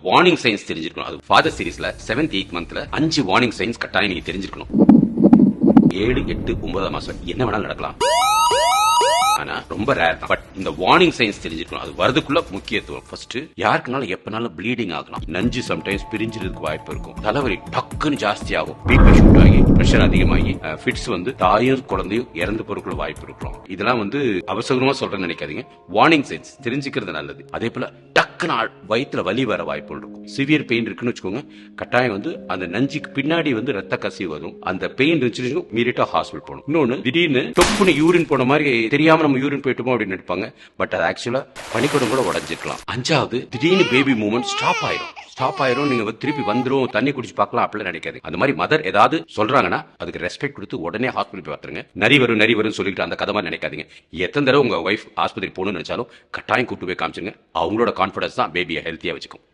Warning science தெரிஞ்சிருக்கணும். அது father சீரிஸ்ல 7th 8th மந்த்ல 5 வார்னிங் சைன்ஸ் கட்டாயம் நீங்க தெரிஞ்சிருக்கணும். 7 8 9 மாசம் என்ன வேணாலும் நடக்கலாம். ஆனா ரொம்ப ரேர் தான். பட் இந்த வார்னிங் சைன்ஸ் தெரிஞ்சிருக்கணும். அது வரதுக்குள்ள முக்கியத்துவம். ஃபர்ஸ்ட் யாருக்குனாலும் எப்பனாலும் ப்ளீடிங் ஆகலாம். நஞ்சு சம்டைம்ஸ் பிரிஞ்சிருக்கு வாய்ப்பு இருக்கும். தலைவலி டக்குன்னு ஜாஸ்தி ஆகும். பிபி ஷூட் ஆகி பிரஷர் அதிகமாகி ஃபிட்ஸ் தாயும் குழந்தையும் இறந்து போறதுக்குள்ள வாய்ப்பு இருக்கும். இதெல்லாம் அவசரமா சொல்றேன்னு நினைக்காதீங்க. வார்னிங் சைன்ஸ் தெரிஞ்சுக்கிறது நல்லது. அதே போல டக்குன்னு வயிற்றுல வலி வர வாய்ப்பு இருக்கும். சிவியர் பெயின் இருக்குன்னு வச்சுக்கோங்க. கட்டாயம் அந்த நஞ்சுக்கு பின்னாடி ரத்த கசிவு வரும். அந்த பெயின் இருந்துச்சு இமீடியட்டா ஹாஸ்பிட்டல் போகணும். இன்னொன்னு திடீர்னு தொப்புன்னு யூரின் போன மாதிரி தெரியாம நம்ம யூரின் போயிட்டோமோ அப்படின்னு நினைப்பாங்க. பட் அது ஆக்சுவலா பனிக்கூடம் கூட உடஞ்சிருக்கலாம். 5வது திடீர்னு பேபி மூவ்மெண்ட் ஸ்டாப் ஆயிரும். நீங்க திருப்பி வந்துரும் தண்ணி குடிச்சு பார்க்கலாம் அப்படிலாம் நினைக்காது. அந்த மாதிரி மதர் ஏதாவது சொல்றாங்கன்னா அதுக்கு ரெஸ்பெக்ட் கொடுத்து உடனே ஹாஸ்பிட்டல் போய் பார்த்துருங்க. நரி வரும் சொல்லிட்டு அந்த கதை மாதிரி நினைக்காதீங்க. எத்தனை தடவை உங்க ஒய்ஃப் ஆஸ்பத்திரி போகணும்னு நினைச்சாலும் கட்டாயம் கூட்டு போய் காமிச்சுங்க. அவங்களோட கான்பிடன்ஸ் தான் பேபியை ஹெல்த்தியா வச்சுக்கும்.